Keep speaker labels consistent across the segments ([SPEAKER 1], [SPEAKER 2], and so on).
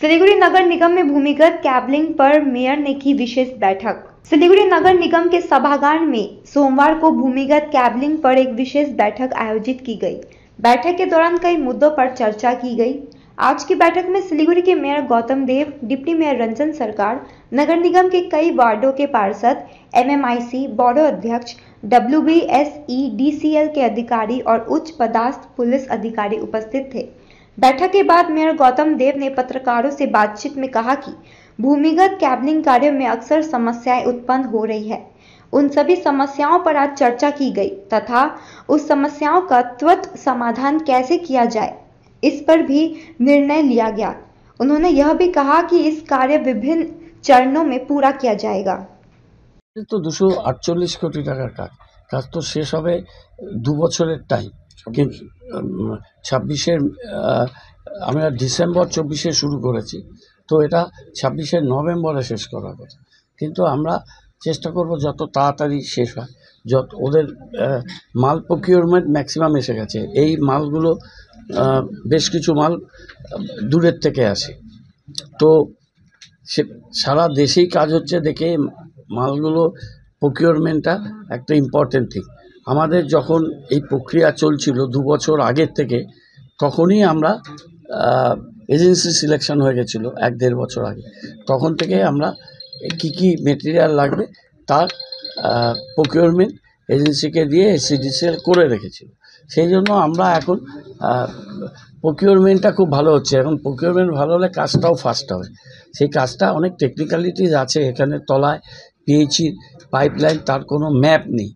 [SPEAKER 1] सिलीगुड़ी नगर निगम में भूमिगत कैबलिंग पर मेयर ने की विशेष बैठक। सिलीगुड़ी नगर निगम के सभागार में सोमवार को भूमिगत कैबलिंग पर एक विशेष बैठक आयोजित की गई। बैठक के दौरान कई मुद्दों पर चर्चा की गई। आज की बैठक में सिलीगुड़ी के मेयर गौतम देव, डिप्टी मेयर रंजन सरकार, नगर निगम के कई वार्डों के पार्षद, MMIC बोर्ड अध्यक्ष, WBSEDCL के अधिकारी और उच्च पदस्थ पुलिस अधिकारी उपस्थित थे। बैठक के बाद मेयर गौतम देव ने पत्रकारों से बातचीत में कहा कि भूमिगत कैबलिंग कार्यों में अक्सर समस्याएं उत्पन्न हो रही है। उन सभी समस्याओं पर आज चर्चा की गई तथा उस समस्याओं का त्वरित समाधान कैसे किया जाए, इस पर भी निर्णय लिया गया। उन्होंने यह भी कहा कि इस कार्य विभिन्न चरणों में पूरा किया जाएगा।
[SPEAKER 2] तो 248 কোটি টাকার কাজ তো শেষ হবে 2 বছরের টাইম, কিন্তু 26-এর আমরা ডিসেম্বর 24-এ শুরু করেছি, তো এটা 26-এর নভেম্বরে শেষ করার কথা। কিন্তু আমরা চেষ্টা করব যত তাড়াতাড়ি শেষ হয়। যত ওদের মাল প্রকিউরমেন্ট ম্যাক্সিমাম এসে গেছে। এই মালগুলো বেশ কিছু মাল দূরের থেকে আসে, তো সে সারা দেশেই কাজ হচ্ছে দেখে মালগুলো প্রকিউরমেন্টটা একটা ইম্পর্টেন্ট থিং। আমাদের যখন এই প্রক্রিয়া চলছিল 2 বছর আগের থেকে, তখনই আমরা এজেন্সি সিলেকশন হয়ে গেছিলো 1-1.5 বছর আগে। তখন থেকে আমরা কি মেটেরিয়াল লাগবে তার প্রকিউরমেন্ট এজেন্সিকে দিয়ে SCDCL করে রেখেছিল। সেই জন্য আমরা এখন প্রকিউরমেন্টটা খুব ভালো হচ্ছে। এখন প্রকিউরমেন্ট ভালো হলে কাজটাও ফাস্ট হবে। সেই কাজটা অনেক টেকনিক্যালিটিস আছে। এখানে তলায় PHEর পাইপলাইন, তার কোনো ম্যাপ নেই।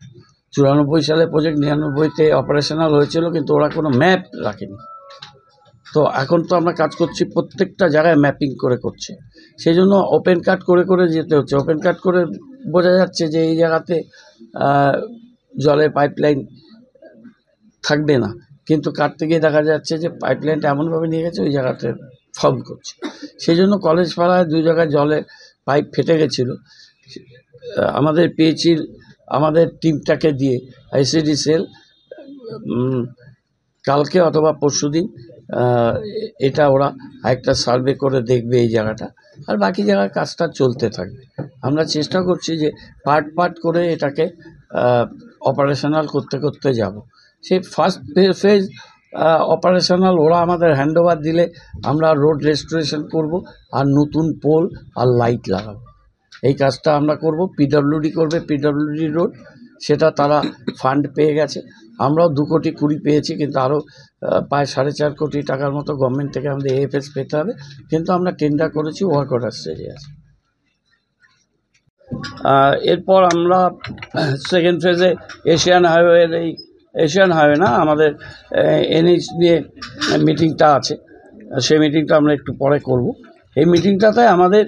[SPEAKER 2] 94 সালে প্রজেক্ট, 99-তে অপারেশনাল হয়েছিল, কিন্তু ওরা কোনো ম্যাপ রাখেনি। তো এখন তো আমরা কাজ করছি, প্রত্যেকটা জায়গায় ম্যাপিং করে করছে। সেই জন্য ওপেন কাট করে করে যেতে হচ্ছে। ওপেন কাট করে বোঝা যাচ্ছে যে এই জায়গাতে জলের পাইপলাইন থাকবে না, কিন্তু কাটতে গিয়ে দেখা যাচ্ছে যে পাইপলাইনটা এমনভাবে নিয়ে গেছে ওই জায়গাতে ফাউল করছে। সেই জন্য কলেজ পাড়ায় 2 জায়গায় জলের পাইপ ফেটে গেছিলো। আমাদের PHEর আমাদের টিমটাকে দিয়ে SCDCL কালকে অথবা পরশুদিন এটা ওরা একটা সার্ভে করে দেখবে এই জায়গাটা, আর বাকি জায়গায় কাজটা চলতে থাকবে। আমরা চেষ্টা করছি যে পার্ট করে এটাকে অপারেশনাল করতে করতে যাব। সেই ফার্স্ট ফেজ অপারেশনাল ওরা আমাদের হ্যান্ডওভার দিলে আমরা রোড রেস্টোরেশন করব, আর নতুন পোল আর লাইট লাগাবো। এই কাজটা আমরা করব। PWD করবে, PWD রোড, সেটা তারা ফান্ড পেয়ে গেছে। আমরাও 2 কোটি 20 পেয়েছি, কিন্তু আরও প্রায় 4.5 কোটি টাকার মতো গভর্নমেন্ট থেকে আমাদের AFS পেতে হবে। কিন্তু আমরা টেন্ডার করেছি, ওয়ার্ক অর্ডার স্টেজে আছে। এরপর আমরা সেকেন্ড ফেজে এশিয়ান হাইওয়ে না, আমাদের NH নিয়ে মিটিংটা আছে। সেই মিটিংটা আমরা একটু পরে করব। এই মিটিংটাতে আমাদের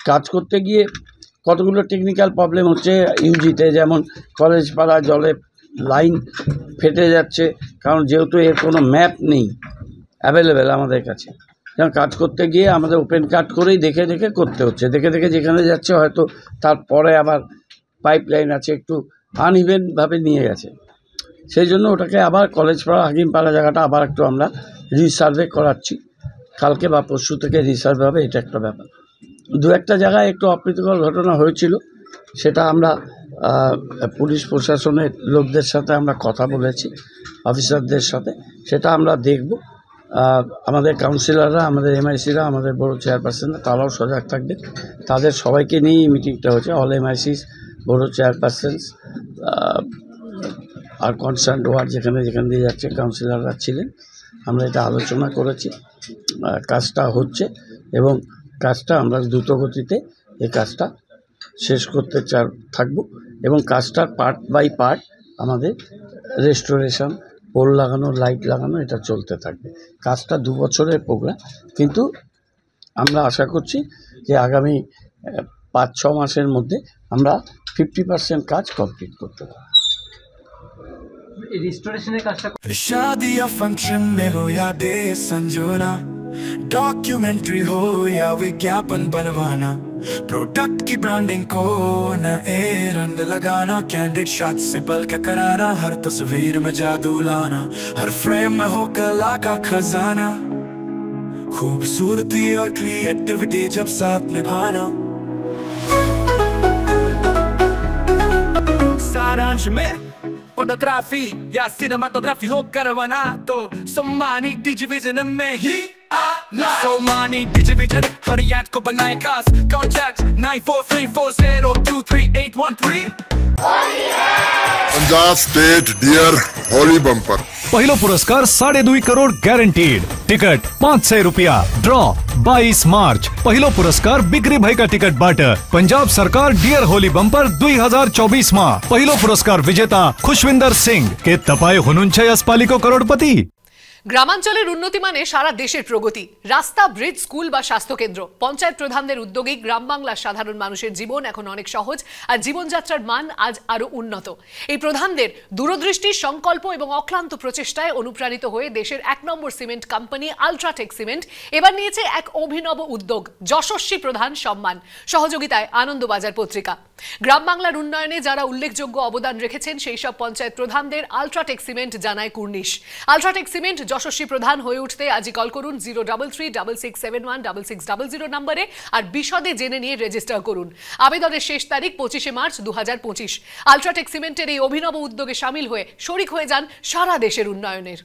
[SPEAKER 2] কাজ করতে গিয়ে কতগুলো টেকনিক্যাল প্রবলেম হচ্ছে ইউজিতে, যেমন কলেজ পাড়া জলে লাইন ফেটে যাচ্ছে, কারণ যেহেতু এর কোনো ম্যাপ নেই অ্যাভেলেবেল আমাদের কাছে। যেমন কাজ করতে গিয়ে আমাদের ওপেন কাট করেই দেখে দেখে করতে হচ্ছে। দেখে যেখানে যাচ্ছে হয়তো তারপরে আবার পাইপ লাইন আছে একটু আনইভেনভাবে নিয়ে গেছে। সেই জন্য ওটাকে আবার কলেজ পাড়া হাকিমপাড়া জায়গাটা আবার একটু আমরা রিসার্ভে করাচ্ছি। কালকে বা পরশু থেকে রিসার্ভে হবে, এটা একটা ব্যাপার। 2-1টা জায়গায় একটু অপ্রীতিকর ঘটনা হয়েছিল, সেটা আমরা পুলিশ প্রশাসনের লোকদের সাথে আমরা কথা বলেছি, অফিসারদের সাথে, সেটা আমরা দেখব। আমাদের কাউন্সিলররা, আমাদের MICরা, আমাদের বড় চেয়ারপারসনরা, তারাও সজাগ থাকবে। তাদের সবাইকে নিয়েই মিটিংটা হচ্ছে। অল MICs, বড় চেয়ারপারসনস আর কনসার্ন ওয়ার্ড যেখানে দিয়ে যাচ্ছে কাউন্সিলররা ছিলেন। আমরা এটা আলোচনা করেছি, কাজটা হচ্ছে এবং কাজটা আমরা দ্রুত গতিতে এই কাজটা শেষ করতে থাকব। এবং কাজটার পার্ট বাই পার্ট আমাদের রেস্টোরেশন, পোল লাগানো, লাইট লাগানো, এটা চলতে থাকবে। কাজটা 2 বছরের প্রোগ্রাম, কিন্তু আমরা আশা করছি যে আগামী 5-6 মাসের মধ্যে আমরা 50% কাজ কমপ্লিট করতে পারব।
[SPEAKER 3] शादी या फंक्शन में हो या डे संजोना, डॉक्यूमेंट्री हो या विज्ञापन बनवाना, प्रोडक्ट की ब्रांडिंग को नए रंग लगाना, कैंडिड शॉट से पल के कराना, हर तस्वीर में जादू लाना, हर फ्रेम में हो कला का खजाना, खूबसूरती और क्रिएटिविटी जब साथ निभाना। सारांश में फोटोग्राफी या सिनेमाटोग्राफी हो करवाना तो सम्मानित डिजिविजन में ही आना। सम्मानित डिजिविजन फरियाद को बनाए खास। Contact 9434023813।
[SPEAKER 4] Punjab state dear Holi bumper
[SPEAKER 5] पहिलो पुरस्कार 2.5 करोड़ ग्यारंटीड। टिकट 500 रुपया। Draw 22 March. पहिलो पुरस्कार बिक्री भएका टिकटबाट पंजाब सरकार डियर होली बम्पर 2024 मा पहिलो पुरस्कार विजेता खुशविंदर सिंह। के तपाई हुनुहुन्छ यसपालिको करोडपति?
[SPEAKER 6] গ্রামাঞ্চলের উন্নতি মানে সারা দেশের প্রগতি। রাস্তা, ব্রিজ, স্কুল বা স্বাস্থ্য কেন্দ্র, পঞ্চায়েত প্রধানদের উদ্যোগে গ্রাম বাংলার সাধারণ মানুষের জীবন এখন অনেক সহজ আর জীবনযাত্রার মান আজ আরো উন্নত। এই প্রধানদের দূরদৃষ্টি, সংকল্প এবং অক্লান্ত প্রচেষ্টায় অনুপ্রাণিত হয়ে দেশের 1 নম্বর সিমেন্ট কোম্পানি আলট্রাটেক সিমেন্ট এবার নিয়েছে এক অভিনব উদ্যোগ, যশস্বী প্রধান সম্মান। সহযোগিতায় আনন্দবাজার পত্রিকা। গ্রাম বাংলার উন্নয়নে যারা উল্লেখযোগ্য অবদান রেখেছেন সেই সব পঞ্চায়েত প্রধানদের আলট্রাটেক সিমেন্ট জানায় কুর্নিশ। আলট্রাটেক সিমেন্ট যশস্বী প্রধান হয়ে উঠতে আজই কল করুন 0336671600 নম্বরে আর বিশদে জেনে নিয়ে রেজিস্টার করুন। আবেদনের শেষ তারিখ 25 মার্চ 2025। আলট্রাটেক সিমেন্টের এই অভিনব উদ্যোগে সামিল হয়ে শরিক হয়ে যান সারা দেশের উন্নয়নের।